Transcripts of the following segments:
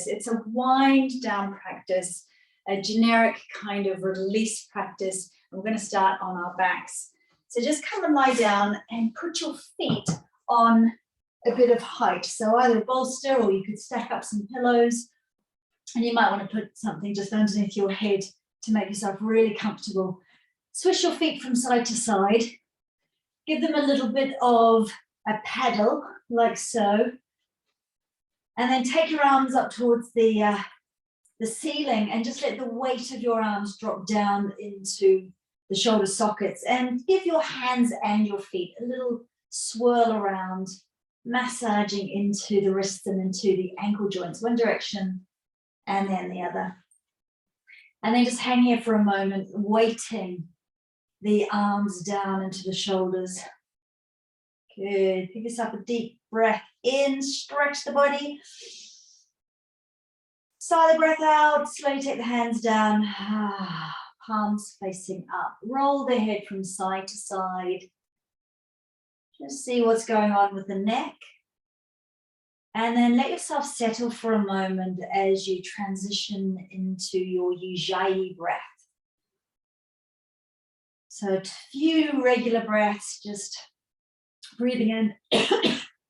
practice. It's a wind down practice, a generic kind of release practice. We're going to start on our backs. So just come and lie down and put your feet on a bit of height. So either a bolster, or you could stack up some pillows, and you might want to put something just underneath your head to make yourself really comfortable. Swish your feet from side to side. Give them a little bit of a paddle, like so. And then take your arms up towards the ceiling and just let the weight of your arms drop down into the shoulder sockets, and give your hands and your feet a little swirl around, massaging into the wrists and into the ankle joints, one direction and then the other. And then just hang here for a moment, weighting the arms down into the shoulders. Good. Give yourself a deep breath in, stretch the body. Sigh the breath out, slowly take the hands down, palms facing up. Roll the head from side to side. Just see what's going on with the neck. And then let yourself settle for a moment as you transition into your Ujjayi breath. So a few regular breaths, just breathing in,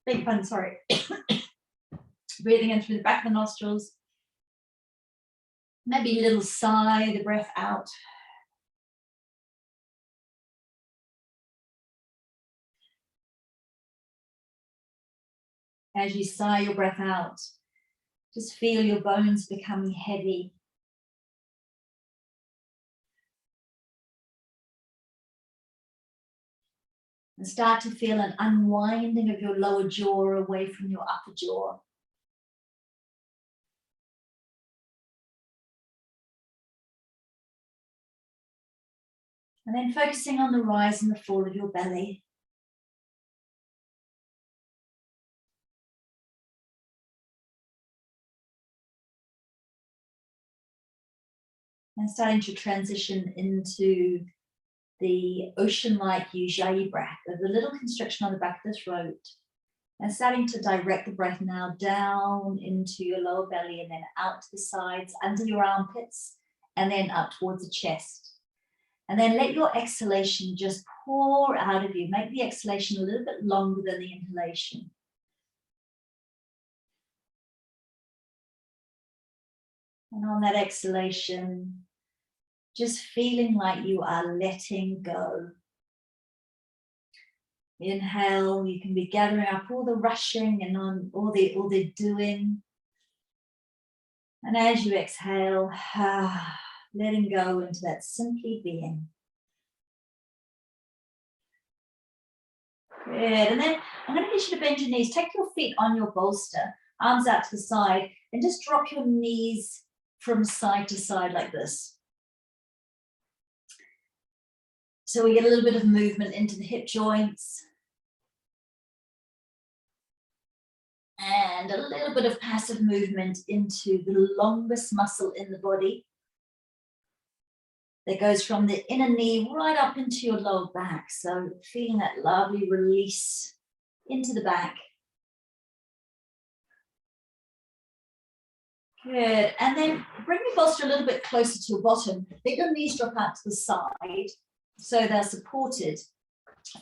big pun, sorry. Breathing in through the back of the nostrils. Maybe a little sigh the breath out. As you sigh your breath out, just feel your bones becoming heavy. And start to feel an unwinding of your lower jaw away from your upper jaw. And then focusing on the rise and the fall of your belly. And starting to transition into the ocean-like Ujjayi breath. There's a little constriction on the back of the throat. And starting to direct the breath now down into your lower belly, and then out to the sides, under your armpits, and then up towards the chest. And then let your exhalation just pour out of you. Make the exhalation a little bit longer than the inhalation. And on that exhalation, just feeling like you are letting go. Inhale, you can be gathering up all the rushing and on all the doing. And as you exhale, letting go into that simply being. Good. And then I'm going to get you to bend your knees. Take your feet on your bolster, arms out to the side, and just drop your knees from side to side like this. So we get a little bit of movement into the hip joints. And a little bit of passive movement into the longest muscle in the body. That goes from the inner knee right up into your lower back. So feeling that lovely release into the back. Good. And then bring your bolster a little bit closer to your bottom. Let your knees drop out to the side so they're supported.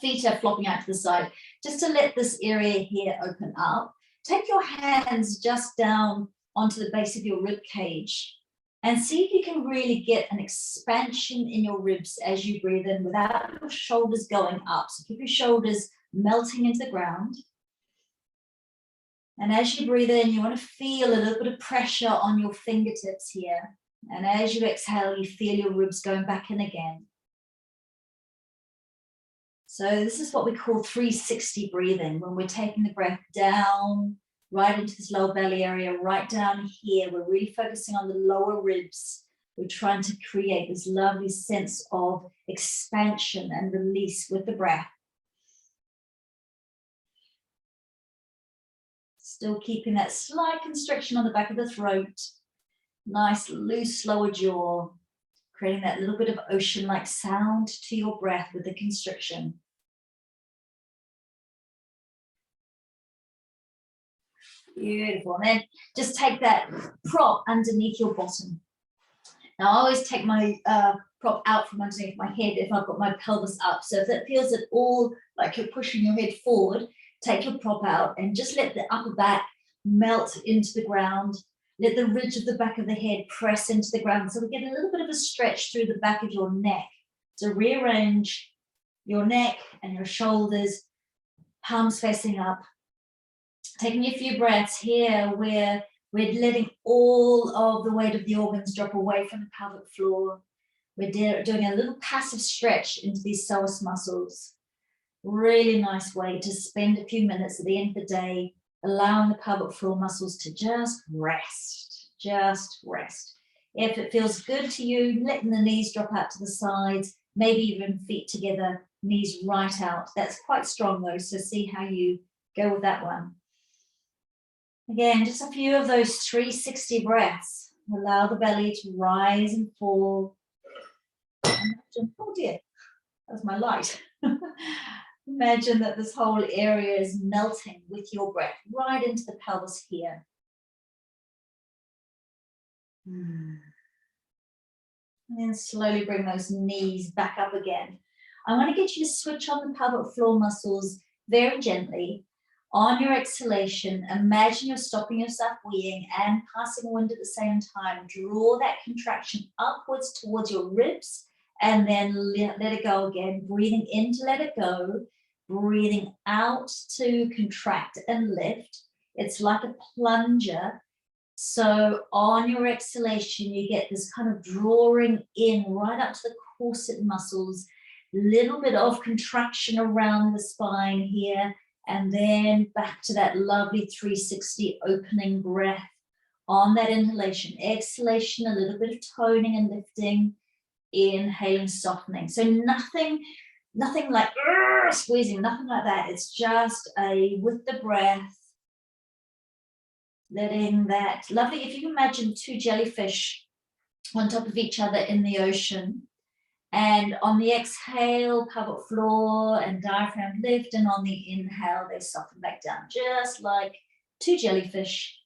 Feet are flopping out to the side. Just to let this area here open up. Take your hands just down onto the base of your rib cage. And see if you can really get an expansion in your ribs as you breathe in without your shoulders going up. So keep your shoulders melting into the ground. And as you breathe in, you want to feel a little bit of pressure on your fingertips here. And as you exhale, you feel your ribs going back in again. So this is what we call 360 breathing, when we're taking the breath down, right into this lower belly area, right down here. We're really focusing on the lower ribs. We're trying to create this lovely sense of expansion and release with the breath. Still keeping that slight constriction on the back of the throat. Nice, loose, lower jaw. Creating that little bit of ocean-like sound to your breath with the constriction. Beautiful. And then just take that prop underneath your bottom. Now, I always take my prop out from underneath my head if I've got my pelvis up. So if it feels at all like you're pushing your head forward, take your prop out and just let the upper back melt into the ground. Let the ridge of the back of the head press into the ground. So we get a little bit of a stretch through the back of your neck. So rearrange your neck and your shoulders, palms facing up. Taking a few breaths here where we're letting all of the weight of the organs drop away from the pelvic floor. We're doing a little passive stretch into these psoas muscles. Really nice way to spend a few minutes at the end of the day, allowing the pelvic floor muscles to just rest. If it feels good to you, letting the knees drop out to the sides, maybe even feet together, knees right out. That's quite strong though, so see how you go with that one. Again, just a few of those 360 breaths. Allow the belly to rise and fall. Imagine, oh dear, that was my light. Imagine that this whole area is melting with your breath right into the pelvis here. And then slowly bring those knees back up again. I want to get you to switch on the pelvic floor muscles very gently. On your exhalation, imagine you're stopping yourself weeing and passing wind at the same time. Draw that contraction upwards towards your ribs and then let it go again. Breathing in to let it go. Breathing out to contract and lift. It's like a plunger. So on your exhalation, you get this kind of drawing in right up to the corset muscles. Little bit of contraction around the spine here. And then back to that lovely 360 opening breath on that inhalation. Exhalation, a little bit of toning and lifting. Inhaling, softening. So nothing like squeezing, nothing like that. It's just with the breath, letting that lovely, if you can imagine two jellyfish on top of each other in the ocean. And on the exhale, pelvic floor and diaphragm lift, and on the inhale, they soften back down, just like two jellyfish,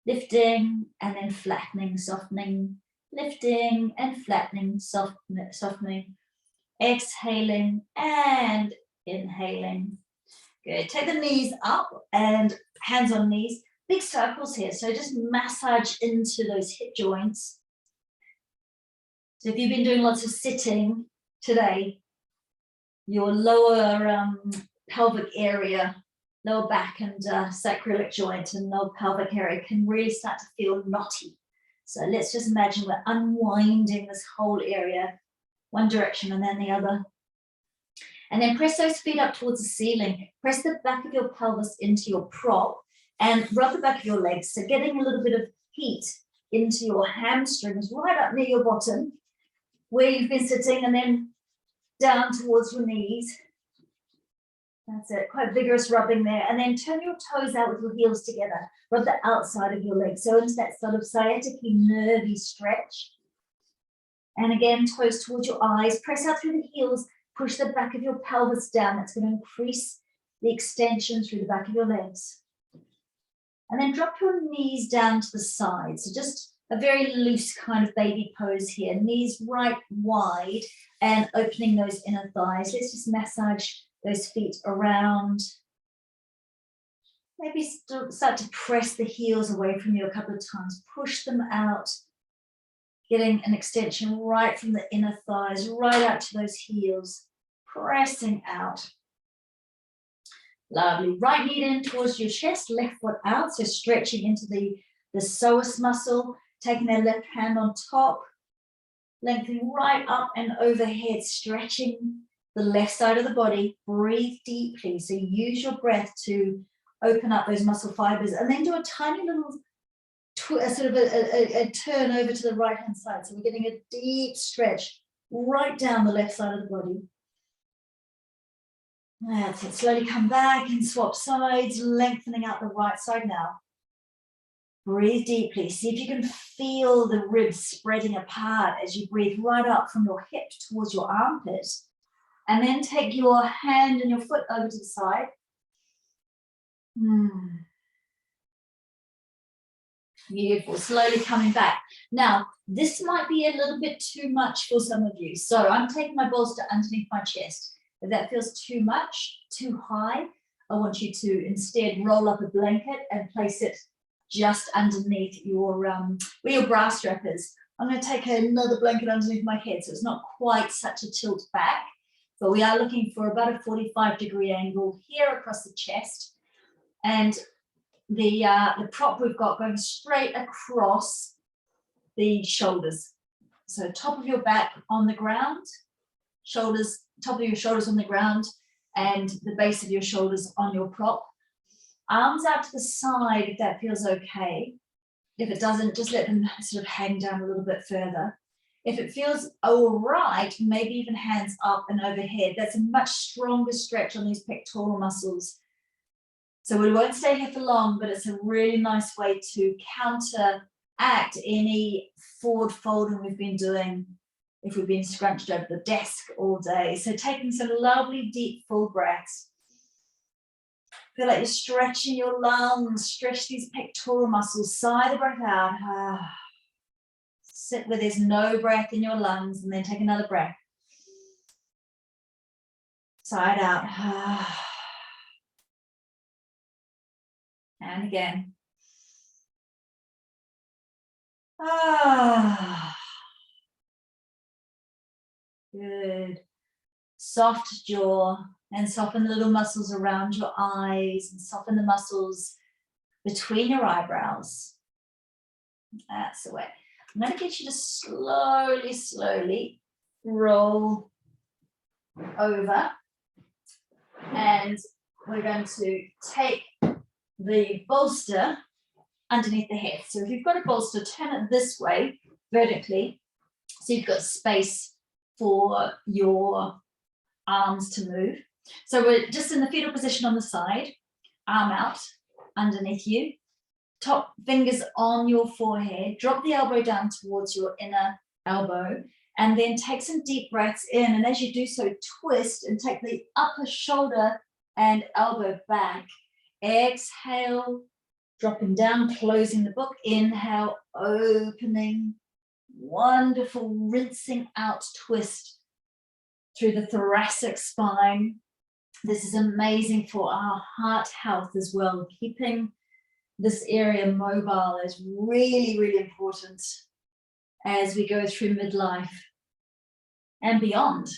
lifting and then flattening, softening, lifting and flattening, softening, exhaling and inhaling. Good. Take the knees up and hands on knees, big circles here. So just massage into those hip joints. So if you've been doing lots of sitting today, your lower pelvic area, lower back and sacroiliac joint and lower pelvic area can really start to feel knotty. So let's just imagine we're unwinding this whole area, one direction and then the other. And then press those feet up towards the ceiling. Press the back of your pelvis into your prop and rub the back of your legs. So getting a little bit of heat into your hamstrings right up near your bottom, where you've been sitting, and then down towards your knees. That's it, quite vigorous rubbing there. And then turn your toes out with your heels together. Rub the outside of your legs. So into that sort of sciatically nervy stretch. And again, toes towards your eyes. Press out through the heels. Push the back of your pelvis down. That's going to increase the extension through the back of your legs. And then drop your knees down to the side. So just a very loose kind of baby pose here. Knees right wide and opening those inner thighs. Let's just massage those feet around. Maybe start to press the heels away from you a couple of times. Push them out. Getting an extension right from the inner thighs, right out to those heels. Pressing out. Lovely. Right knee in towards your chest, left foot out. So stretching into the psoas muscle. Taking their left hand on top, lengthening right up and overhead, stretching the left side of the body. Breathe deeply. So use your breath to open up those muscle fibers and then do a tiny little sort of a turn over to the right hand side. So we're getting a deep stretch right down the left side of the body. That's it. Slowly come back and swap sides, lengthening out the right side now. Breathe deeply. See if you can feel the ribs spreading apart as you breathe right up from your hip towards your armpit. And then take your hand and your foot over to the side. Beautiful. Slowly coming back. Now, this might be a little bit too much for some of you. So I'm taking my bolster underneath my chest. If that feels too much, too high, I want you to instead roll up a blanket and place it just underneath your where your bra strap is. I'm going to take another blanket underneath my head so it's not quite such a tilt back, but we are looking for about a 45-degree angle here across the chest, and the prop we've got going straight across the shoulders. So top of your back on the ground, shoulders, top of your shoulders on the ground, and the base of your shoulders on your prop. Arms out to the side if that feels okay. If it doesn't, just let them sort of hang down a little bit further. If it feels all right, maybe even hands up and overhead. That's a much stronger stretch on these pectoral muscles. So we won't stay here for long, but it's a really nice way to counteract any forward folding we've been doing if we've been scrunched over the desk all day. So taking some lovely deep full breaths. Feel like you're stretching your lungs, stretch these pectoral muscles, sigh the breath out. Sit where there's no breath in your lungs and then take another breath. Sigh it out. And again. Good. Soft jaw, and soften the little muscles around your eyes and soften the muscles between your eyebrows. That's the way. I'm going to get you to slowly roll over, and we're going to take the bolster underneath the head. So if you've got a bolster, turn it this way vertically so you've got space for your arms to move. So we're just in the fetal position on the side, arm out underneath you, top fingers on your forehead, drop the elbow down towards your inner elbow, and then take some deep breaths in. And as you do so, twist and take the upper shoulder and elbow back. Exhale, dropping down, closing the book. Inhale, opening. Wonderful, rinsing out twist through the thoracic spine. This is amazing for our heart health as well. Keeping this area mobile is really, really important as we go through midlife and beyond.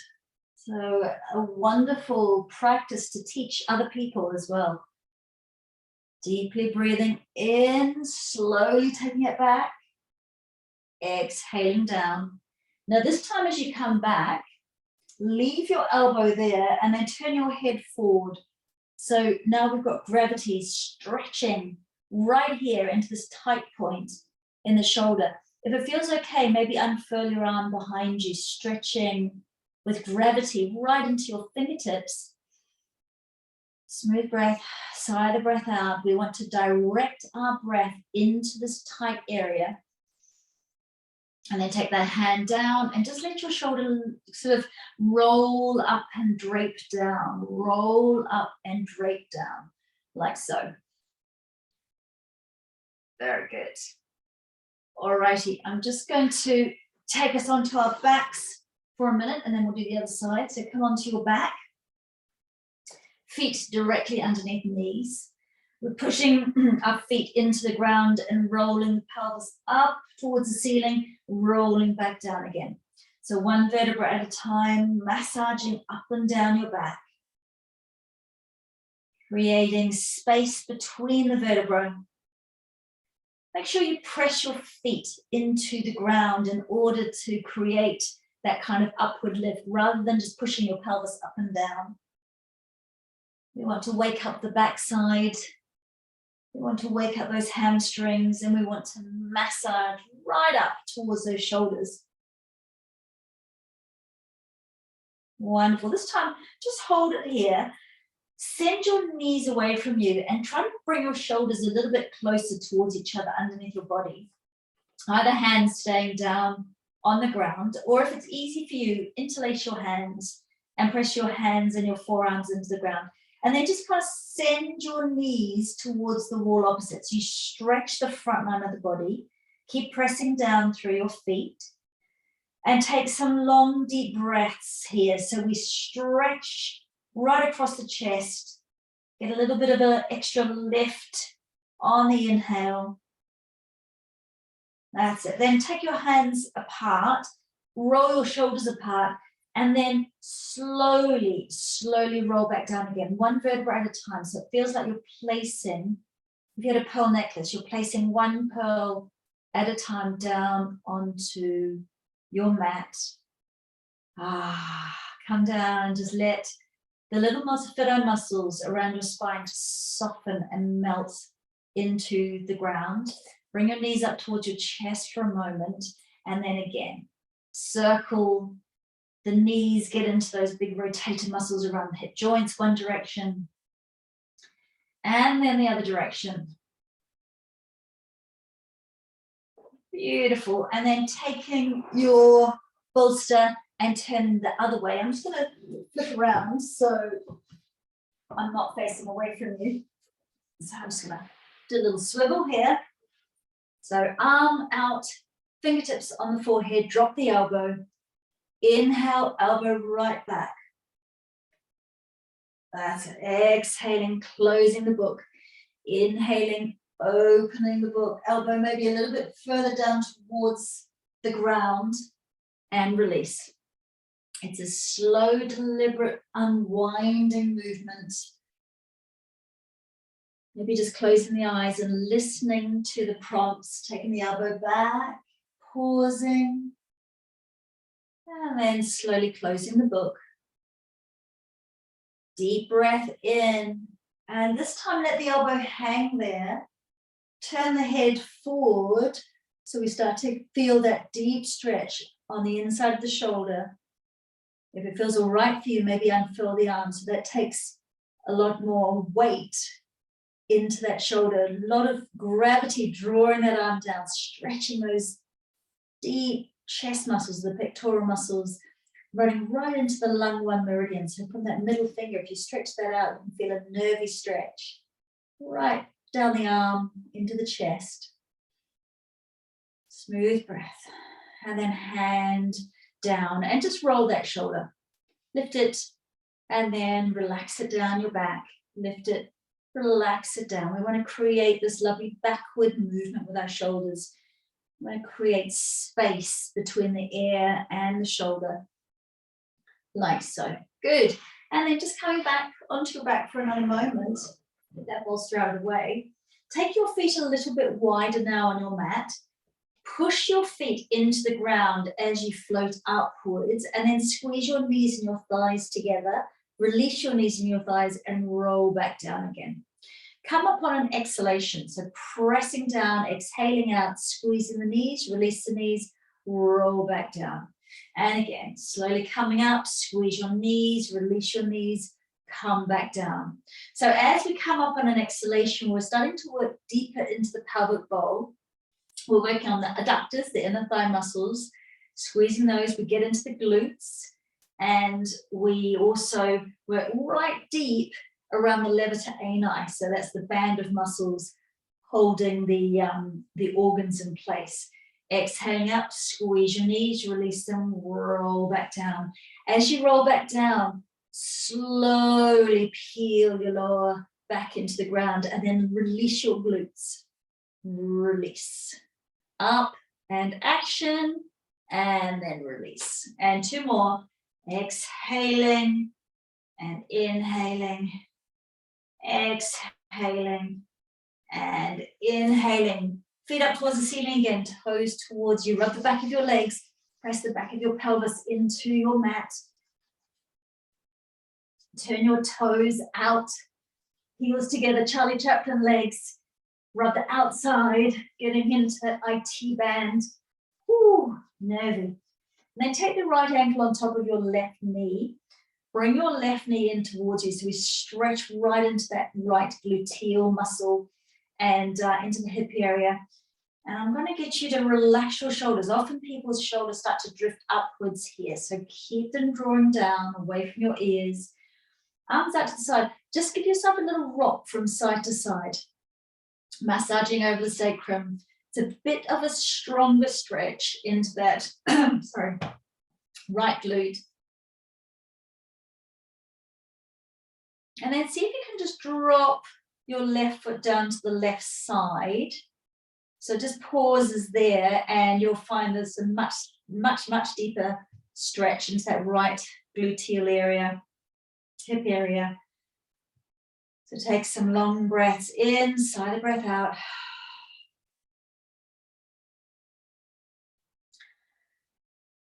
So a wonderful practice to teach other people as well. Deeply breathing in, slowly taking it back, exhaling down. Now this time as you come back, leave your elbow there and then turn your head forward. So now we've got gravity stretching right here into this tight point in the shoulder. If it feels okay, maybe unfurl your arm behind you, stretching with gravity right into your fingertips. Smooth breath, sigh the breath out. We want to direct our breath into this tight area. And then take that hand down and just let your shoulder sort of roll up and drape down, roll up and drape down, like so. Very good. All righty, I'm just going to take us onto our backs for a minute and then we'll do the other side. So come onto your back, feet directly underneath knees. We're pushing our feet into the ground and rolling the pelvis up towards the ceiling, rolling back down again. So one vertebra at a time, massaging up and down your back. Creating space between the vertebrae. Make sure you press your feet into the ground in order to create that kind of upward lift rather than just pushing your pelvis up and down. We want to wake up the backside. We want to wake up those hamstrings and we want to massage right up towards those shoulders. Wonderful. This time, just hold it here. Send your knees away from you and try to bring your shoulders a little bit closer towards each other underneath your body. Either hands staying down on the ground, or if it's easy for you, interlace your hands and press your hands and your forearms into the ground. And then just kind of send your knees towards the wall opposite. So you stretch the front line of the body. Keep pressing down through your feet. And take some long, deep breaths here. So we stretch right across the chest. Get a little bit of an extra lift on the inhale. That's it. Then take your hands apart. Roll your shoulders apart. And then slowly, slowly roll back down again. One vertebra at a time. So it feels like you're placing, if you had a pearl necklace, you're placing one pearl at a time down onto your mat. Come down and just let the little fido muscles around your spine just soften and melt into the ground. Bring your knees up towards your chest for a moment. And then again, circle the knees, get into those big rotator muscles around the hip joints, one direction. And then the other direction. Beautiful. And then taking your bolster and turning the other way. I'm just going to flip around so I'm not facing away from you. So I'm just going to do a little swivel here. So arm out, fingertips on the forehead, drop the elbow. Inhale, elbow right back. That's it. Exhaling, closing the book. Inhaling, opening the book. Elbow maybe a little bit further down towards the ground and release. It's a slow, deliberate, unwinding movement. Maybe just closing the eyes and listening to the prompts, taking the elbow back, pausing. And then slowly closing the book. Deep breath in. And this time let the elbow hang there. Turn the head forward. So we start to feel that deep stretch on the inside of the shoulder. If it feels all right for you, maybe unfurl the arms. So that takes a lot more weight into that shoulder. A lot of gravity drawing that arm down, stretching those deep chest muscles, the pectoral muscles, running right into the lung 1 meridian. So from that middle finger, if you stretch that out, you can feel a nervy stretch right down the arm into the chest. Smooth breath. And then hand down and just roll that shoulder. Lift it and then relax it down your back. Lift it, relax it down. We want to create this lovely backward movement with our shoulders. We want to create space between the ear and the shoulder. Like so. Good. And then just coming back onto your back for another moment. Get that bolster out of the way. Take your feet a little bit wider now on your mat. Push your feet into the ground as you float upwards, and then squeeze your knees and your thighs together. Release your knees and your thighs and roll back down again. Come up on an exhalation, so pressing down, exhaling out, squeezing the knees, release the knees, roll back down. And again, slowly coming up, squeeze your knees, release your knees, come back down. So as we come up on an exhalation, we're starting to work deeper into the pelvic bowl. We're working on the adductors, the inner thigh muscles, squeezing those. We get into the glutes, and we also work right deep around the levator ani. So that's the band of muscles holding the organs in place. Exhaling out, squeeze your knees, release them, roll back down. As you roll back down, slowly peel your lower back into the ground and then release your glutes. Release. Up and action, and then release. And 2 more. Exhaling and inhaling. Exhaling and inhaling. Feet up towards the ceiling again, toes towards you. Rub the back of your legs. Press the back of your pelvis into your mat. Turn your toes out. Heels together, Charlie Chaplin legs. Rub the outside, getting into that IT band. Ooh, nervy. And then take the right ankle on top of your left knee. Bring your left knee in towards you. So we stretch right into that right gluteal muscle and into the hip area. And I'm going to get you to relax your shoulders. Often people's shoulders start to drift upwards here. So keep them drawing down away from your ears. Arms out to the side. Just give yourself a little rock from side to side. Massaging over the sacrum. It's a bit of a stronger stretch into that, sorry, right glute. And then see if you can just drop your left foot down to the left side. So just pauses there, and you'll find there's a much, much, much deeper stretch into that right gluteal area, hip area. So take some long breaths in, sigh the breath out.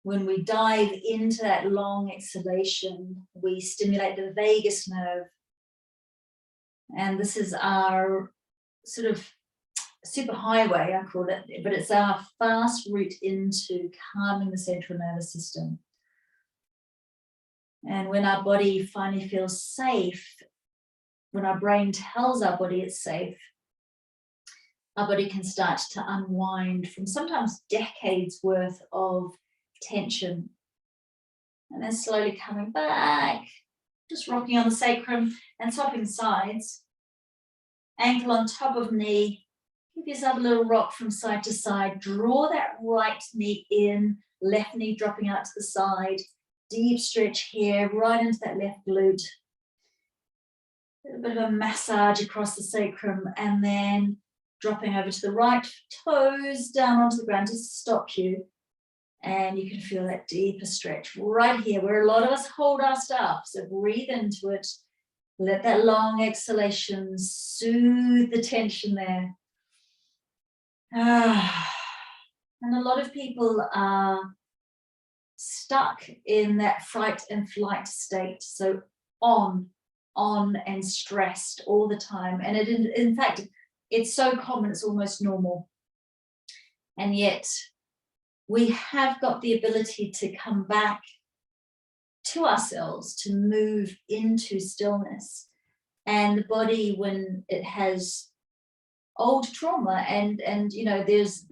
When we dive into that long exhalation, we stimulate the vagus nerve. And this is our sort of super highway, I call it, but it's our fast route into calming the central nervous system. And when our body finally feels safe, when our brain tells our body it's safe, our body can start to unwind from sometimes decades worth of tension. And then slowly coming back, just rocking on the sacrum and swapping sides. Ankle on top of knee. Give yourself a little rock from side to side. Draw that right knee in, left knee dropping out to the side. Deep stretch here, right into that left glute. A little bit of a massage across the sacrum, and then dropping over to the right toes down onto the ground just to stop you. And you can feel that deeper stretch right here where a lot of us hold our stuff. So breathe into it. Let that long exhalation soothe the tension there. And a lot of people are stuck in that fight and flight state. So on and stressed all the time. And it, in fact, it's so common, it's almost normal. And yet we have got the ability to come back to ourselves, to move into stillness. And the body, when it has old trauma, and you know, there's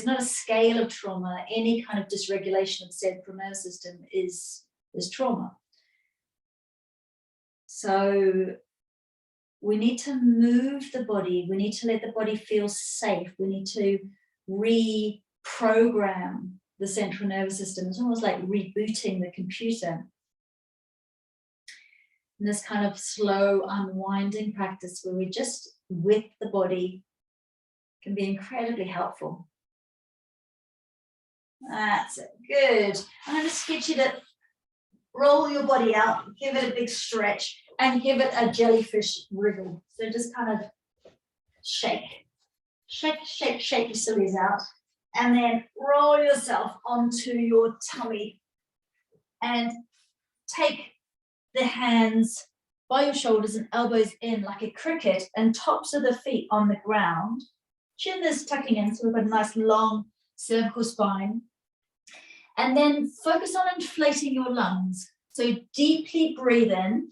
not a scale of trauma. Any kind of dysregulation of the central nervous system is trauma. So we need to move the body. We need to let the body feel safe. We need to reprogram the central nervous system. It's almost like rebooting the computer. And this kind of slow unwinding practice where we just with the body can be incredibly helpful. That's it. Good. I'm going to get you to roll your body out, give it a big stretch, and give it a jellyfish wriggle. So just kind of shake your sillies out, and then roll yourself onto your tummy and take the hands by your shoulders and elbows in like a cricket, and tops of the feet on the ground. Chin is tucking in, so we've got a nice long cervical spine. And then focus on inflating your lungs. So deeply breathe in.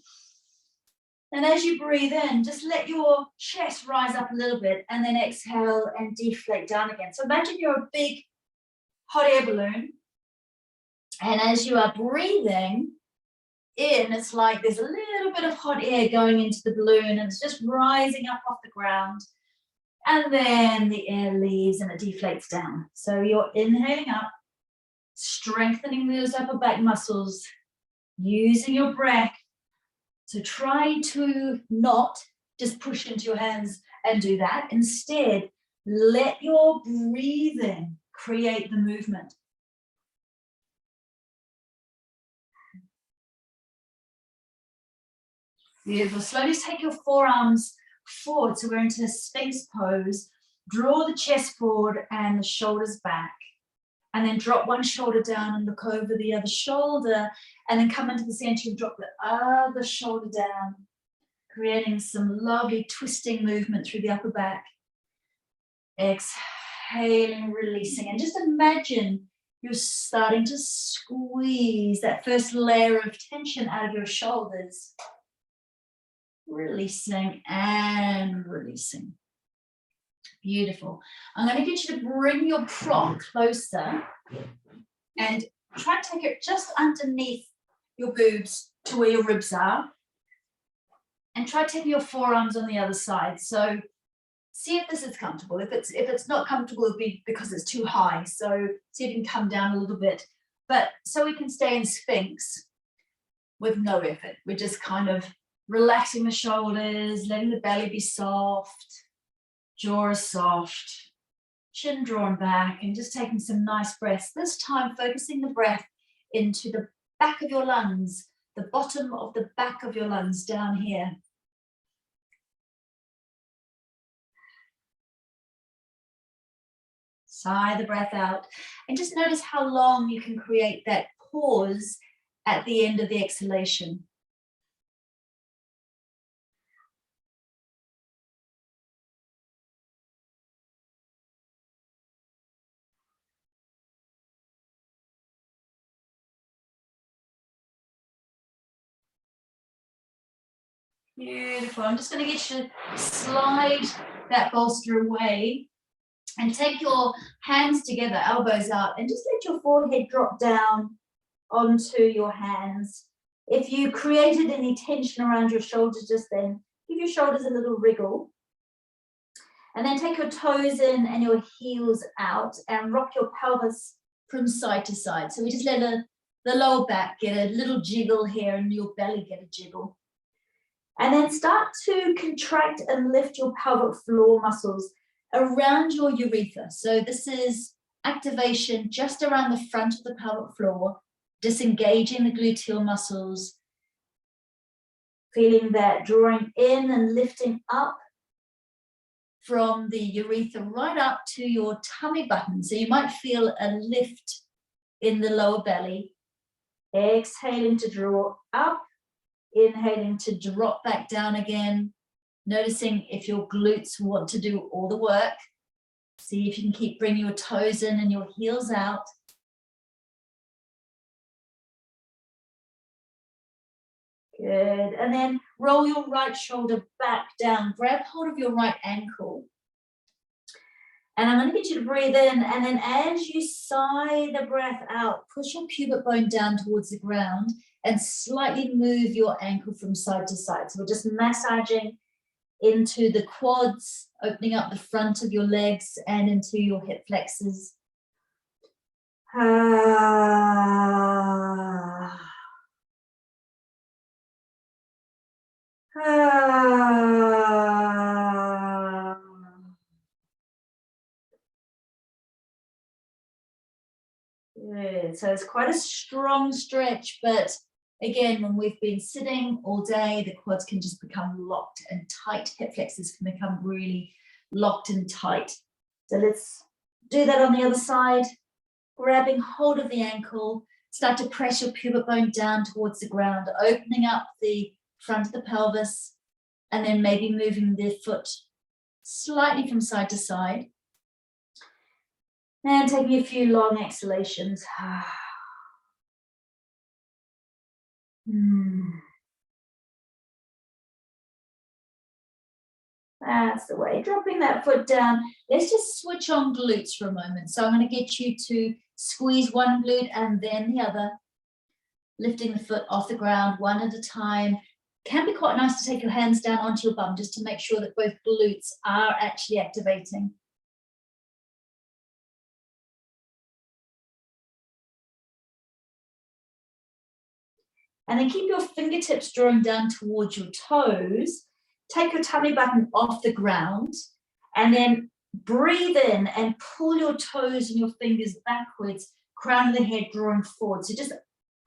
And as you breathe in, just let your chest rise up a little bit, and then exhale and deflate down again. So imagine you're a big hot air balloon. And as you are breathing in, it's like there's a little bit of hot air going into the balloon, and it's just rising up off the ground. And then the air leaves and it deflates down. So you're inhaling up, strengthening those upper back muscles, using your breath. So try to not just push into your hands and do that. Instead, let your breathing create the movement. Beautiful. Slowly take your forearms forward. So we're into a Sphinx pose. Draw the chest forward and the shoulders back. And then drop one shoulder down and look over the other shoulder. And then come into the center and drop the other shoulder down, creating some lovely twisting movement through the upper back. Exhaling, releasing. And just imagine you're starting to squeeze that first layer of tension out of your shoulders. Releasing and releasing. Beautiful. I'm going to get you to bring your prop closer and try and take it just underneath your boobs to where your ribs are. And try taking your forearms on the other side. So see if this is comfortable. If it's not comfortable, it'll be because it's too high. So see if you can come down a little bit. But so we can stay in Sphinx with no effort. We're just kind of relaxing the shoulders, letting the belly be soft, jaw is soft, chin drawn back, and just taking some nice breaths. This time focusing the breath into the back of your lungs, the bottom of the back of your lungs down here. Sigh the breath out, and just notice how long you can create that pause at the end of the exhalation. Beautiful. I'm just going to get you to slide that bolster away and take your hands together, elbows out, and just let your forehead drop down onto your hands. If you created any tension around your shoulders just then, give your shoulders a little wriggle. And then take your toes in and your heels out and rock your pelvis from side to side. So we just let the lower back get a little jiggle here and your belly get a jiggle. And then start to contract and lift your pelvic floor muscles around your urethra. So this is activation just around the front of the pelvic floor, disengaging the gluteal muscles, feeling that drawing in and lifting up from the urethra right up to your tummy button. So you might feel a lift in the lower belly. Exhaling to draw up, inhaling to drop back down again. Noticing if your glutes want to do all the work. See if you can keep bringing your toes in and your heels out. Good. And then roll your right shoulder back down. Grab hold of your right ankle. And I'm going to get you to breathe in. And then as you sigh the breath out, push your pubic bone down towards the ground and slightly move your ankle from side to side. So we're just massaging into the quads, opening up the front of your legs and into your hip flexors. Good. So it's quite a strong stretch, but again, when we've been sitting all day, the quads can just become locked and tight. Hip flexors can become really locked and tight. So let's do that on the other side. Grabbing hold of the ankle, start to press your pubic bone down towards the ground, opening up the front of the pelvis, and then maybe moving the foot slightly from side to side. And taking a few long exhalations. That's the way. Dropping that foot down. Let's just switch on glutes for a moment. So I'm going to get you to squeeze one glute and then the other. Lifting the foot off the ground one at a time. Can be quite nice to take your hands down onto your bum just to make sure that both glutes are actually activating. And then keep your fingertips drawing down towards your toes. Take your tummy button off the ground and then breathe in and pull your toes and your fingers backwards, crown of the head drawing forward. So just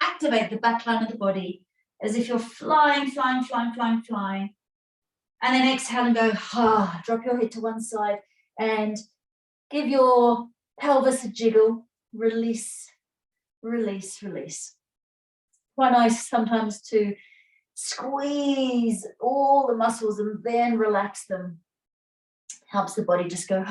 activate the back line of the body as if you're flying, flying, flying, flying, flying. And then exhale and go, drop your head to one side and give your pelvis a jiggle. Release, release, release. Quite nice sometimes to squeeze all the muscles and then relax them. Helps the body just go,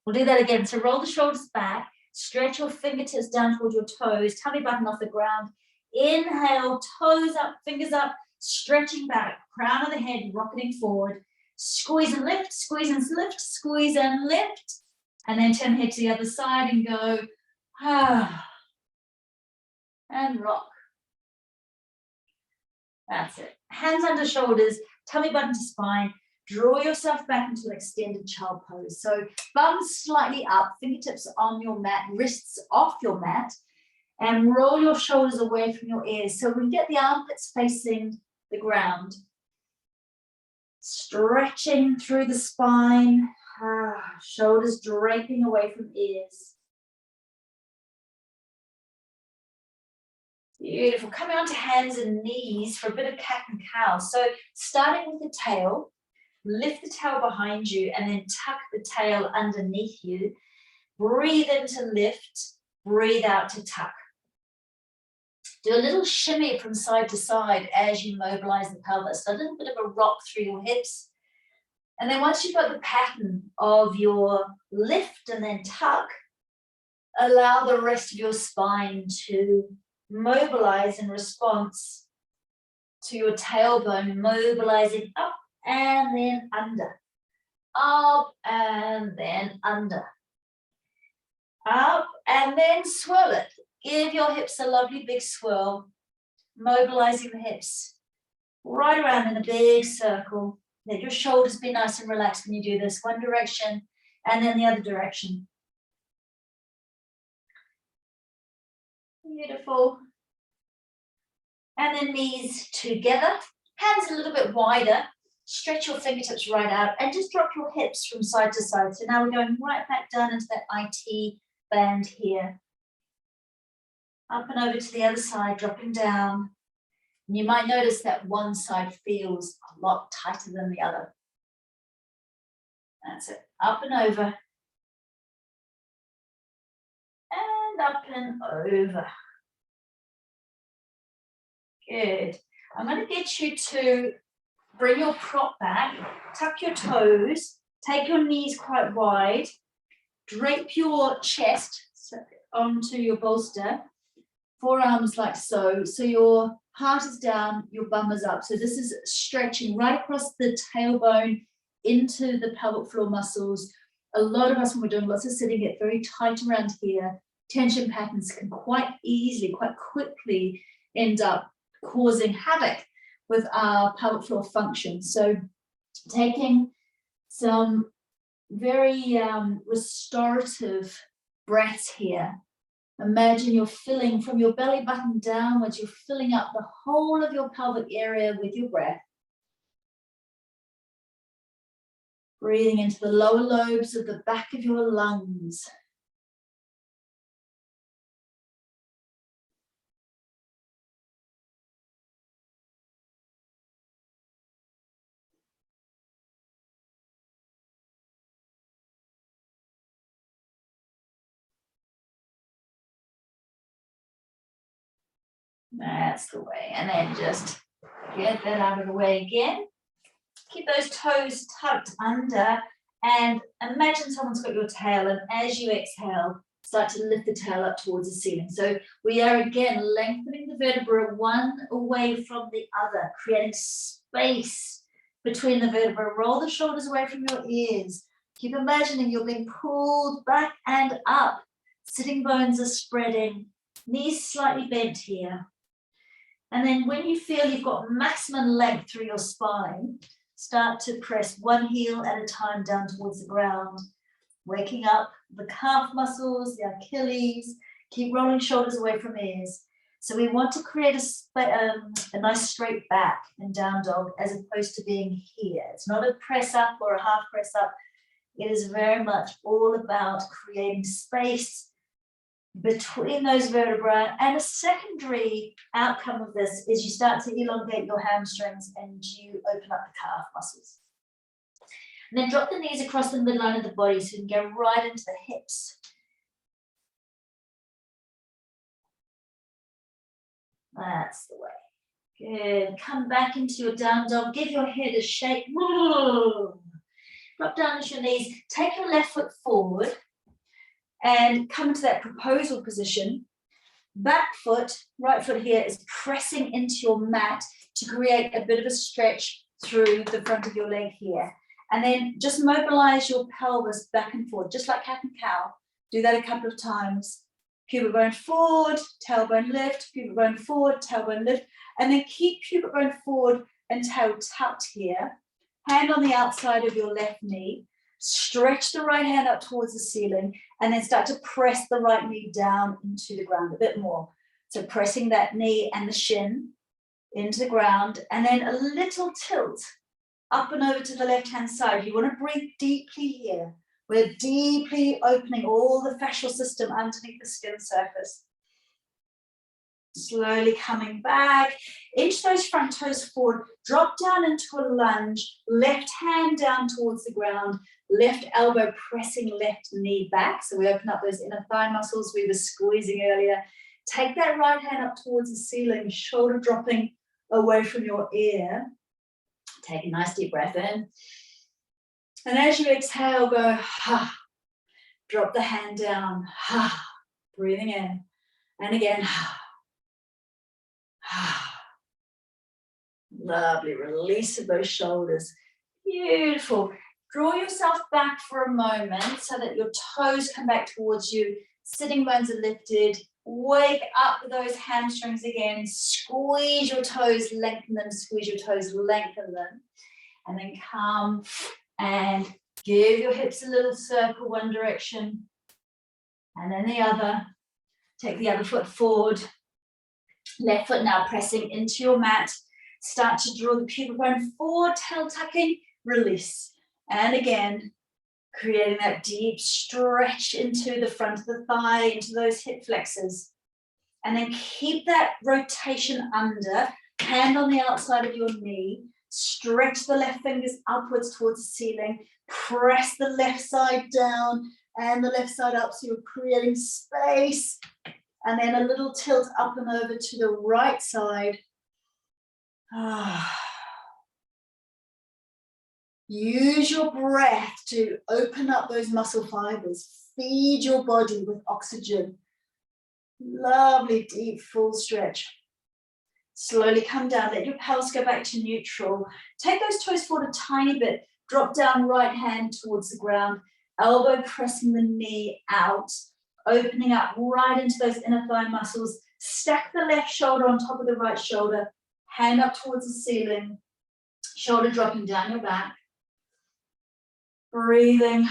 We'll do that again. So roll the shoulders back, stretch your fingertips down towards your toes, tummy button off the ground. Inhale, toes up, fingers up, stretching back, crown of the head, rocketing forward. Squeeze and lift, squeeze and lift, squeeze and lift. And then turn head to the other side and go, and rock. That's it. Hands under shoulders, tummy button to spine. Draw yourself back into an extended child pose. So bum slightly up, fingertips on your mat, wrists off your mat, and roll your shoulders away from your ears. So we get the armpits facing the ground. Stretching through the spine, shoulders draping away from ears. Beautiful. Coming onto hands and knees for a bit of cat and cow. So starting with the tail, lift the tail behind you and then tuck the tail underneath you. Breathe in to lift, breathe out to tuck. Do a little shimmy from side to side as you mobilize the pelvis. So a little bit of a rock through your hips. And then once you've got the pattern of your lift and then tuck, allow the rest of your spine to mobilize in response to your tailbone, mobilizing up and then under. Up and then under. Up and then swirl it. Give your hips a lovely big swirl, mobilizing the hips right around in a big circle. Let your shoulders be nice and relaxed when you do this. One direction and then the other direction. Beautiful. And then knees together, hands a little bit wider. Stretch your fingertips right out and just drop your hips from side to side. So now we're going right back down into that IT band here. Up and over to the other side, dropping down. And you might notice that one side feels a lot tighter than the other. That's it. Up and over. And up and over. Good. I'm going to get you to bring your prop back, tuck your toes, take your knees quite wide, drape your chest onto your bolster, forearms like so. So your heart is down, your bum is up. So this is stretching right across the tailbone into the pelvic floor muscles. A lot of us, when we're doing lots of sitting, get very tight around here. Tension patterns can quite easily, quite quickly end up causing havoc with our pelvic floor function. So taking some very restorative breaths here. Imagine you're filling from your belly button downwards, you're filling up the whole of your pelvic area with your breath. Breathing into the lower lobes of the back of your lungs. That's the way. And then just get that out of the way again. Keep those toes tucked under and imagine someone's got your tail, and as you exhale, start to lift the tail up towards the ceiling. So we are again lengthening the vertebra one away from the other, creating space between the vertebrae. Roll the shoulders away from your ears. Keep imagining you're being pulled back and up. Sitting bones are spreading, knees slightly bent here. And then when you feel you've got maximum length through your spine, start to press one heel at a time down towards the ground, waking up the calf muscles, the Achilles. Keep rolling shoulders away from ears. So we want to create a nice straight back in down dog as opposed to being here. It's not a press up or a half press up. It is very much all about creating space between those vertebrae, and a secondary outcome of this is you start to elongate your hamstrings and you open up the calf muscles. And then drop the knees across the midline of the body so you can go right into the hips. That's the way. Good. Come back into your down dog. Give your head a shake. Drop down into your knees. Take your left foot forward and come into that proposal position. Back foot, right foot here is pressing into your mat to create a bit of a stretch through the front of your leg here. And then just mobilize your pelvis back and forth, just like cat and cow. Do that a couple of times. pubic bone forward, tailbone lift, pubic bone forward, tailbone lift, and then keep pubic bone forward and tail tucked here. Hand on the outside of your left knee. Stretch the right hand up towards the ceiling, and then start to press the right knee down into the ground a bit more. So pressing that knee and the shin into the ground, and then a little tilt up and over to the left-hand side. You want to breathe deeply here. We're deeply opening all the fascial system underneath the skin surface. Slowly coming back, inch those front toes forward, drop down into a lunge, left hand down towards the ground, left elbow pressing left knee back. So we open up those inner thigh muscles we were squeezing earlier. Take that right hand up towards the ceiling, shoulder dropping away from your ear. Take a nice deep breath in. And as you exhale, go, ha. Drop the hand down, ha. Breathing in. And again, ha. Lovely, release of those shoulders. Beautiful. Draw yourself back for a moment so that your toes come back towards you. Sitting bones are lifted. Wake up with those hamstrings again. Squeeze your toes, lengthen them. Squeeze your toes, lengthen them. And then come and give your hips a little circle one direction. And then the other. Take the other foot forward. Left foot now pressing into your mat. Start to draw the pubic bone forward, tail tucking, release. And again, creating that deep stretch into the front of the thigh, into those hip flexors. And then keep that rotation under, hand on the outside of your knee. Stretch the left fingers upwards towards the ceiling. Press the left side down and the left side up, so you're creating space. And then a little tilt up and over to the right side. Use your breath to open up those muscle fibers. Feed your body with oxygen. Lovely, deep, full stretch. Slowly come down. Let your pelvis go back to neutral. Take those toes forward a tiny bit. Drop down right hand towards the ground. Elbow pressing the knee out. Opening up right into those inner thigh muscles. Stack the left shoulder on top of the right shoulder. Hand up towards the ceiling. Shoulder dropping down your back. Breathing.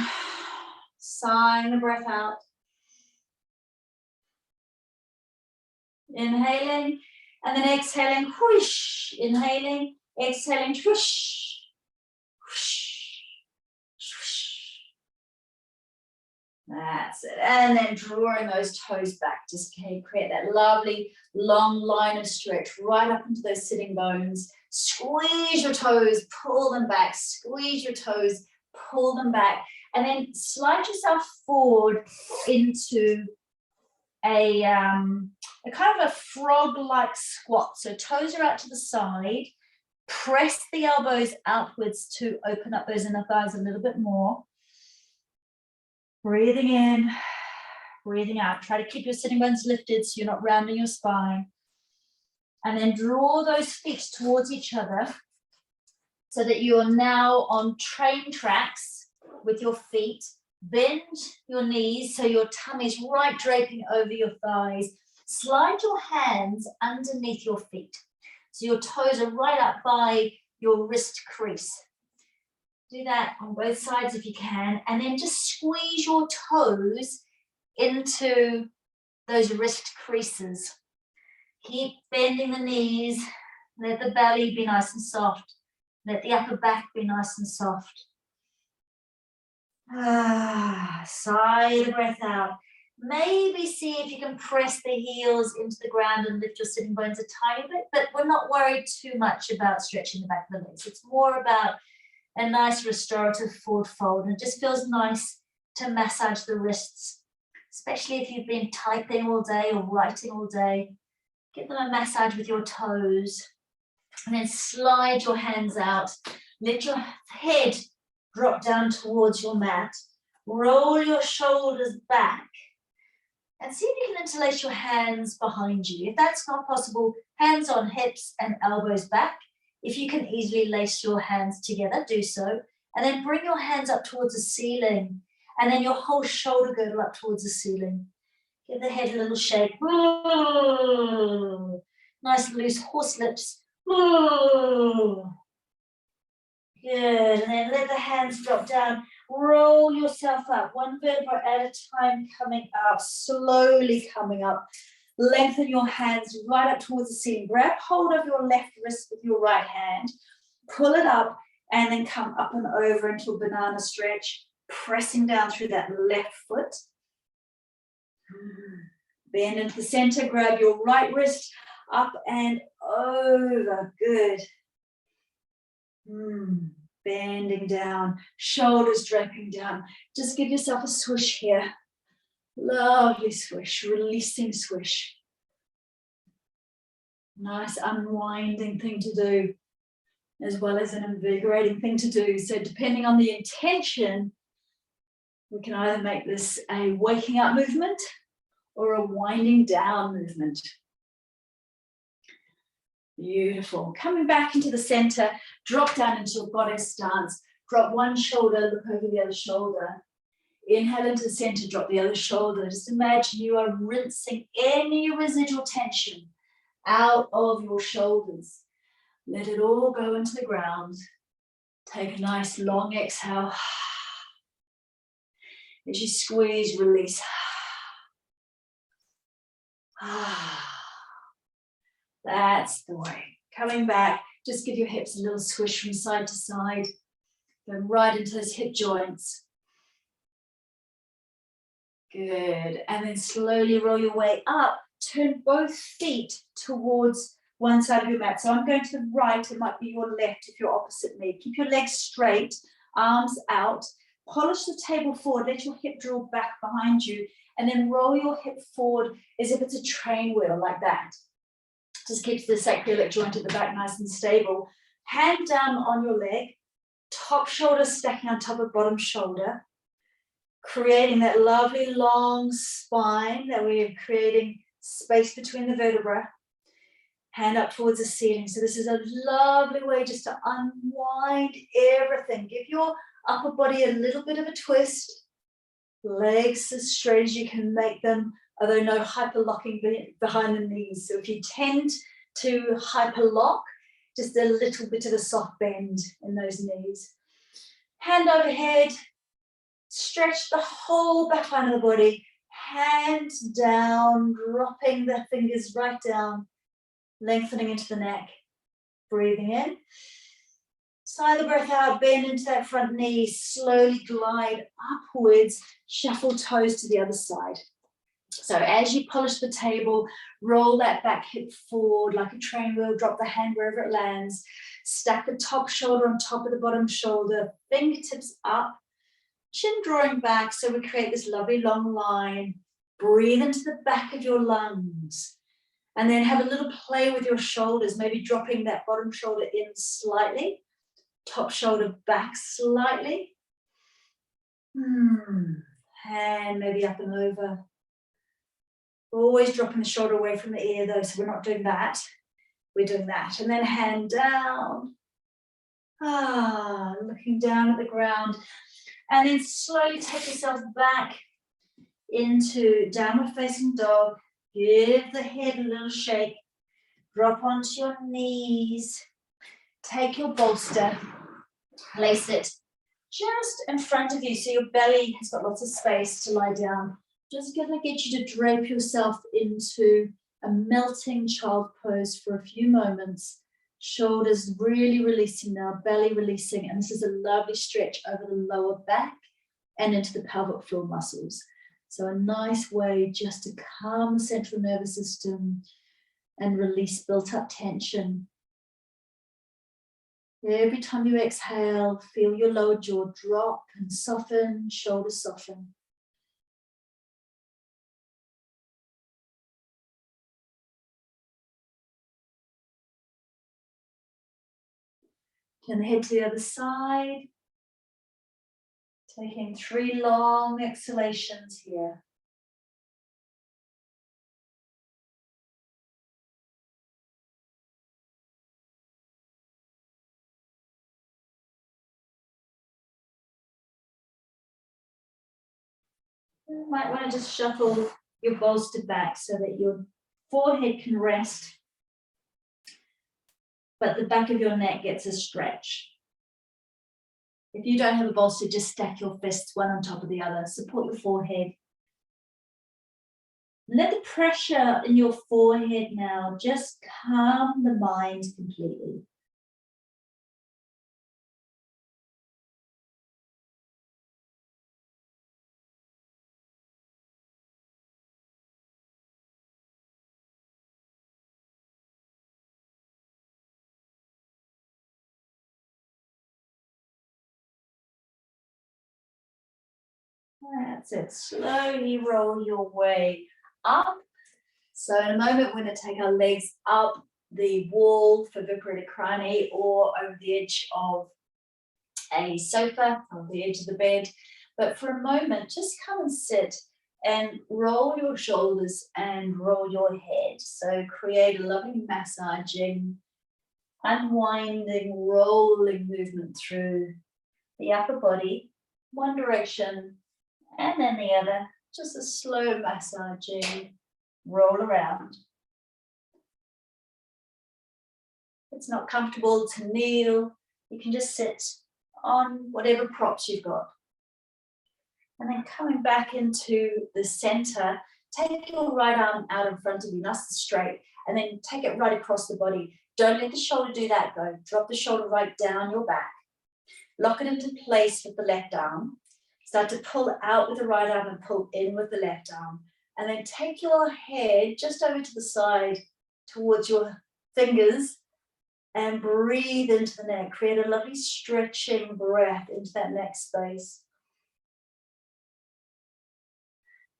Sighing the breath out. Inhaling and then exhaling. Whoosh. Inhaling, exhaling. Whoosh. Whoosh. That's it. And then drawing those toes back. Just create that lovely long line of stretch right up into those sitting bones. Squeeze your toes, pull them back. Squeeze your toes, pull them back. And then slide yourself forward into a kind of a frog-like squat. So toes are out to the side. Press the elbows outwards to open up those inner thighs a little bit more. Breathing in, breathing out. Try to keep your sitting bones lifted so you're not rounding your spine. And then draw those feet towards each other so that you are now on train tracks with your feet. Bend your knees so your tummy's right draping over your thighs. Slide your hands underneath your feet. So your toes are right up by your wrist crease. Do that on both sides if you can, and then just squeeze your toes into those wrist creases. Keep bending the knees. Let the belly be nice and soft. Let the upper back be nice and soft. Sigh the breath out. Maybe see if you can press the heels into the ground and lift your sitting bones a tiny bit, but we're not worried too much about stretching the back of the legs. It's more about a nice restorative forward fold, and it just feels nice to massage the wrists, especially if you've been typing all day or writing all day. Give them a massage with your toes, and then slide your hands out. Let your head drop down towards your mat. Roll your shoulders back, and see if you can interlace your hands behind you. If that's not possible, hands on hips and elbows back. If you can easily lace your hands together, do so. And then bring your hands up towards the ceiling. And then your whole shoulder girdle up towards the ceiling. Give the head a little shake. Nice loose horse lips. Good. And then let the hands drop down. Roll yourself up, one vertebra at a time, coming up, slowly coming up. Lengthen your hands right up towards the ceiling. Grab hold of your left wrist with your right hand. Pull it up and then come up and over into a banana stretch, pressing down through that left foot. Bend into the center, grab your right wrist up and over. Good. Bending down, shoulders draping down. Just give yourself a swish here. Lovely swish, releasing swish. Nice unwinding thing to do, as well as an invigorating thing to do. So depending on the intention, we can either make this a waking up movement or a winding down movement. Beautiful. Coming back into the center, drop down into your goddess stance. Drop one shoulder, look over the other shoulder. Inhale into the center, drop the other shoulder. Just imagine you are rinsing any residual tension out of your shoulders. Let it all go into the ground. Take a nice long exhale. As you squeeze, release. That's the way. Coming back, just give your hips a little swish from side to side. Go right into those hip joints. Good. And then slowly roll your way up. Turn both feet towards one side of your mat. So I'm going to the right. It might be your left if you're opposite me. Keep your legs straight, arms out. Polish the table forward. Let your hip draw back behind you. And then roll your hip forward as if it's a train wheel, like that. Just keeps the sacroiliac joint at the back nice and stable. Hand down on your leg. Top shoulder stacking on top of bottom shoulder. Creating that lovely long spine that we're creating space between the vertebra. Hand up towards the ceiling. So this is a lovely way just to unwind everything. Give your upper body a little bit of a twist. Legs as straight as you can make them, although no hyperlocking behind the knees. So if you tend to hyperlock, just a little bit of a soft bend in those knees. Hand overhead. Stretch the whole back line of the body. Hands down, dropping the fingers right down. Lengthening into the neck. Breathing in. Sigh the breath out, bend into that front knee. Slowly glide upwards. Shuffle toes to the other side. So as you polish the table, roll that back hip forward like a train wheel. Drop the hand wherever it lands. Stack the top shoulder on top of the bottom shoulder. Fingertips up. Chin drawing back, so we create this lovely long line. Breathe into the back of your lungs. And then have a little play with your shoulders, maybe dropping that bottom shoulder in slightly. Top shoulder back slightly. Hand maybe up and over. Always dropping the shoulder away from the ear though, so we're not doing that. We're doing that. And then hand down. Looking down at the ground. And then slowly take yourself back into downward facing dog. Give the head a little shake. Drop onto your knees. Take your bolster. Place it just in front of you so your belly has got lots of space to lie down. Just going to get you to drape yourself into a melting child pose for a few moments. Shoulders really releasing now, belly releasing, and this is a lovely stretch over the lower back and into the pelvic floor muscles. So a nice way just to calm the central nervous system and release built up tension. Every time you exhale, feel your lower jaw drop and soften, shoulders soften. Turn the head to the other side. Taking 3 long exhalations here. You might want to just shuffle your bolster back so that your forehead can rest, but the back of your neck gets a stretch. If you don't have a bolster, just stack your fists one on top of the other. Support the forehead. Let the pressure in your forehead now just calm the mind completely. That's it. Slowly roll your way up. So in a moment, we're going to take our legs up the wall for viparita or over the edge of a sofa or the edge of the bed. But for a moment, just come and sit and roll your shoulders and roll your head. So create a lovely massaging, unwinding, rolling movement through the upper body, one direction and then the other. Just a slow massaging, roll around. If it's not comfortable to kneel, you can just sit on whatever props you've got. And then coming back into the center, take your right arm out in front of you, nice and straight, and then take it right across the body. Don't let the shoulder do that though. Drop the shoulder right down your back. Lock it into place with the left arm. Start to pull out with the right arm and pull in with the left arm. And then take your head just over to the side towards your fingers and breathe into the neck. Create a lovely stretching breath into that neck space.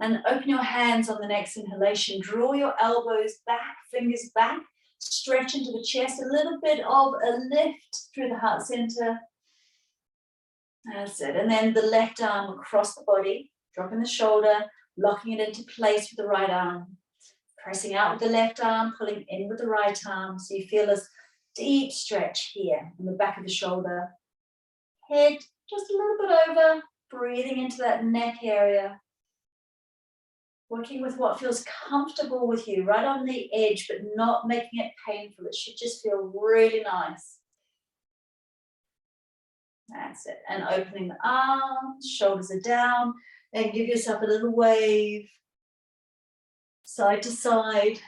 And open your hands on the next inhalation. Draw your elbows back, fingers back. Stretch into the chest. A little bit of a lift through the heart center. That's it. And then the left arm across the body, dropping the shoulder, locking it into place with the right arm. Pressing out with the left arm, pulling in with the right arm. So you feel this deep stretch here on the back of the shoulder. Head just a little bit over, breathing into that neck area. Working with what feels comfortable with you, right on the edge, but not making it painful. It should just feel really nice. That's it. And opening the arms, shoulders are down, and give yourself a little wave, side to side.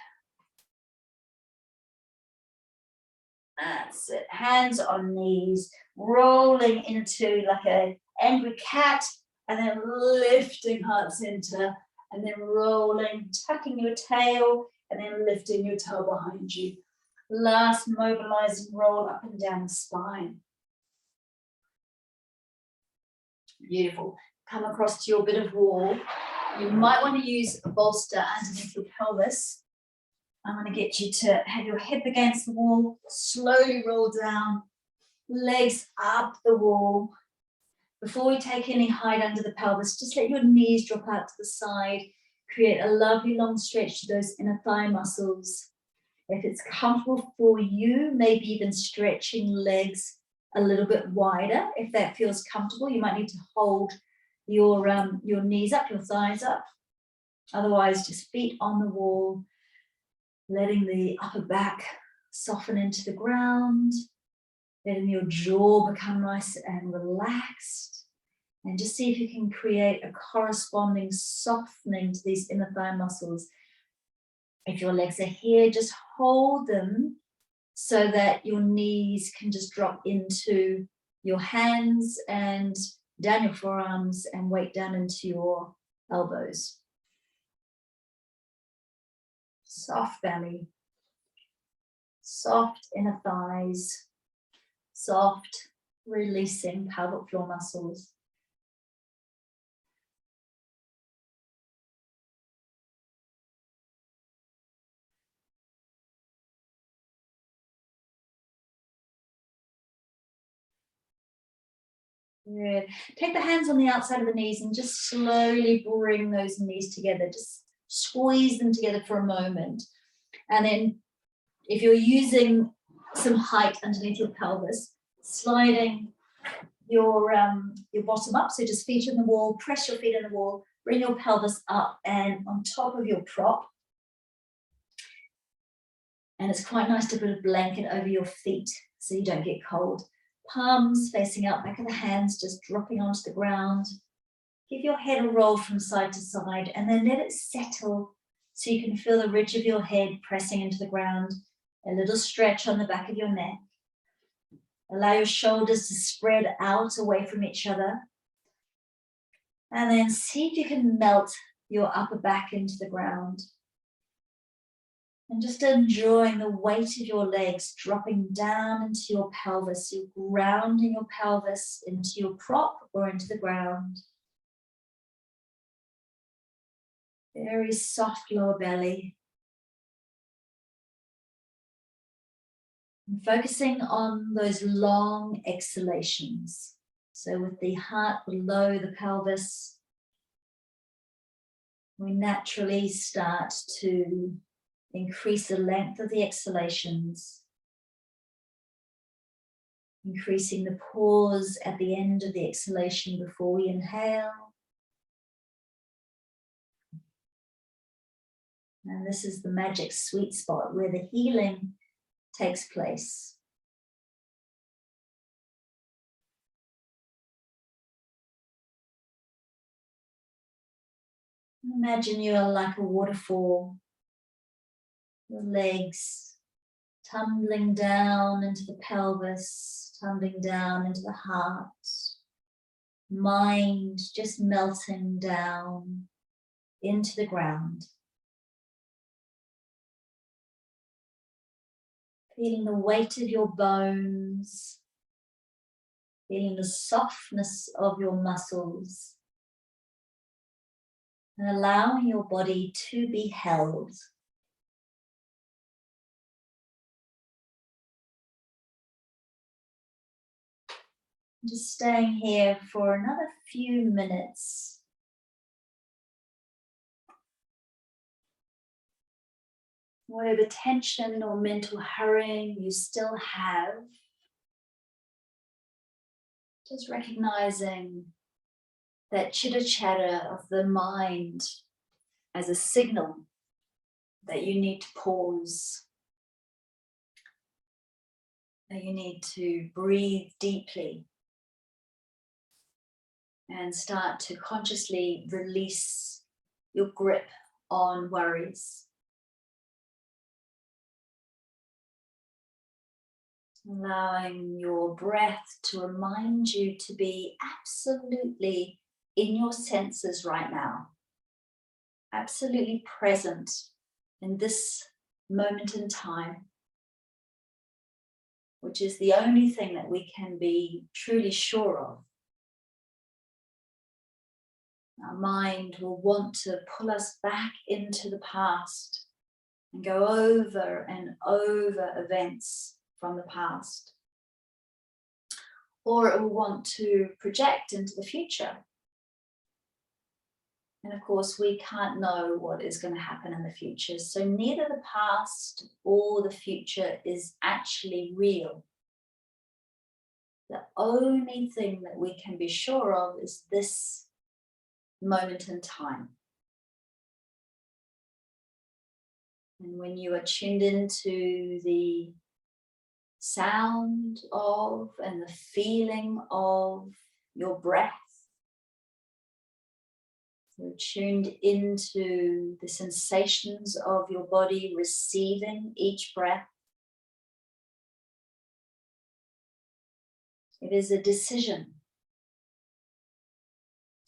That's it. Hands on knees, rolling into like an angry cat, and then lifting heart center, and then rolling, tucking your tail, and then lifting your tail behind you. Last mobilizing roll up and down the spine. Beautiful. Come across to your bit of wall. You might want to use a bolster underneath your pelvis. I'm going to get you to have your hip against the wall, slowly roll down, legs up the wall. Before we take any height under the pelvis, just let your knees drop out to the side. Create a lovely long stretch to those inner thigh muscles. If it's comfortable for you, maybe even stretching legs a little bit wider. If that feels comfortable, you might need to hold your knees up, your thighs up. Otherwise, just feet on the wall, letting the upper back soften into the ground, letting your jaw become nice and relaxed. And just see if you can create a corresponding softening to these inner thigh muscles. If your legs are here, just hold them so that your knees can just drop into your hands and down your forearms and weight down into your elbows. Soft belly, soft inner thighs, soft releasing pelvic floor muscles. Good. Take the hands on the outside of the knees and just slowly bring those knees together. Just squeeze them together for a moment. And then if you're using some height underneath your pelvis, sliding your bottom up, so just feet on the wall, press your feet on the wall, Bring your pelvis up and on top of your prop. And it's quite nice to put a blanket over your feet so you don't get cold. Palms facing out, back of the hands just dropping onto the ground. Give your head a roll from side to side and then let it settle so you can feel the ridge of your head pressing into the ground. A little stretch on the back of your neck. Allow your shoulders to spread out away from each other. And then see if you can melt your upper back into the ground. And just enjoying the weight of your legs dropping down into your pelvis. You're grounding your pelvis into your prop or into the ground. Very soft lower belly. And focusing on those long exhalations. So with the heart below the pelvis, we naturally start to increase the length of the exhalations, increasing the pause at the end of the exhalation before we inhale. And this is the magic sweet spot where the healing takes place. Imagine you are like a waterfall. Your legs tumbling down into the pelvis, tumbling down into the heart. Mind just melting down into the ground. Feeling the weight of your bones. Feeling the softness of your muscles. And allowing your body to be held. Just staying here for another few minutes. Whatever tension or mental hurrying you still have, just recognizing that chitter-chatter of the mind as a signal that you need to pause, that you need to breathe deeply and start to consciously release your grip on worries. Allowing your breath to remind you to be absolutely in your senses right now. Absolutely present in this moment in time, which is the only thing that we can be truly sure of. Our mind will want to pull us back into the past and go over and over events from the past. Or it will want to project into the future. And of course, we can't know what is going to happen in the future. So neither the past or the future is actually real. The only thing that we can be sure of is this moment in time. And when you are tuned into the sound of and the feeling of your breath, you're tuned into the sensations of your body receiving each breath. It is a decision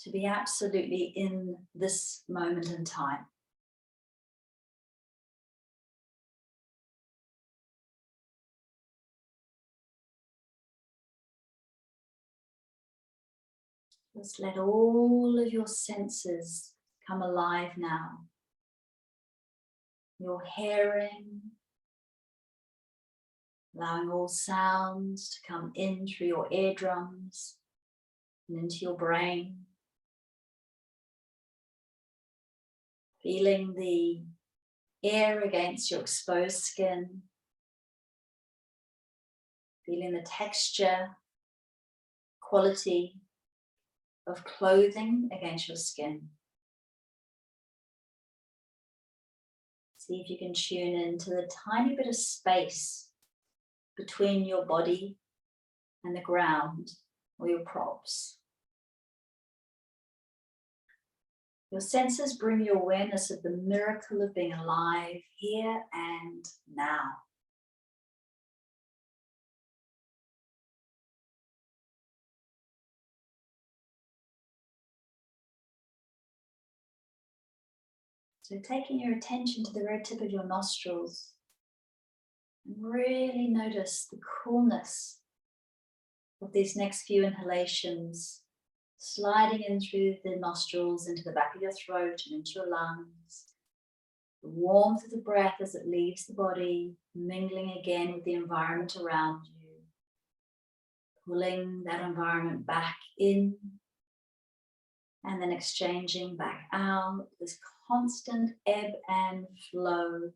to be absolutely in this moment in time. Just let all of your senses come alive now. Your hearing, allowing all sounds to come in through your eardrums and into your brain. Feeling the air against your exposed skin. Feeling the texture, quality of clothing against your skin. See if you can tune into the tiny bit of space between your body and the ground or your props. Your senses bring you awareness of the miracle of being alive here and now. So taking your attention to the very tip of your nostrils, and really notice the coolness of these next few inhalations, sliding in through the nostrils, into the back of your throat and into your lungs. The warmth of the breath as it leaves the body, mingling again with the environment around you, pulling that environment back in, and then exchanging back out, this constant ebb and flow.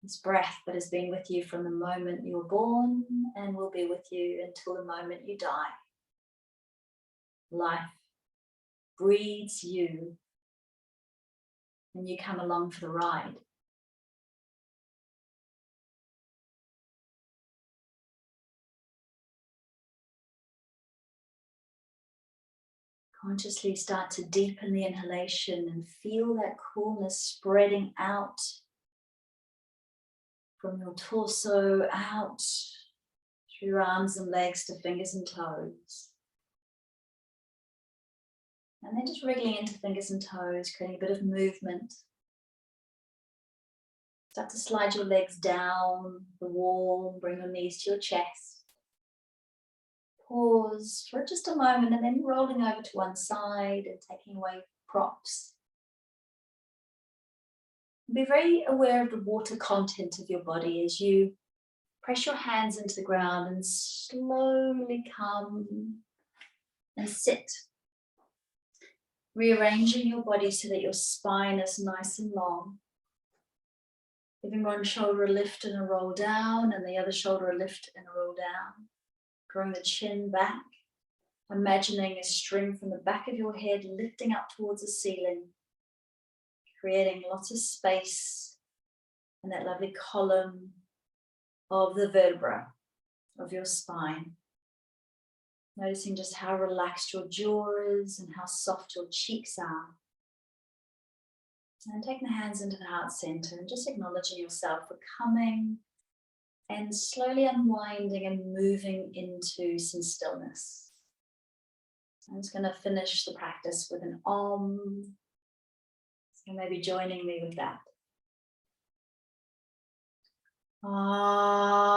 This breath that has been with you from the moment you were born and will be with you until the moment you die. Life breathes you and you come along for the ride. Consciously start to deepen the inhalation and feel that coolness spreading out from your torso out through your arms and legs to fingers and toes. And then just wriggling into fingers and toes, creating a bit of movement. Start to slide your legs down the wall, bring your knees to your chest. Pause for just a moment and then rolling over to one side and taking away props. Be very aware of the water content of your body as you press your hands into the ground and slowly come and sit. Rearranging your body so that your spine is nice and long. Giving one shoulder a lift and a roll down and the other shoulder a lift and a roll down. Drawing the chin back. Imagining a string from the back of your head lifting up towards the ceiling. Creating lots of space and that lovely column of the vertebra of your spine. Noticing just how relaxed your jaw is and how soft your cheeks are. And taking the hands into the heart center and just acknowledging yourself for coming and slowly unwinding and moving into some stillness. I'm just going to finish the practice with an Om. So maybe joining me with that. Ah.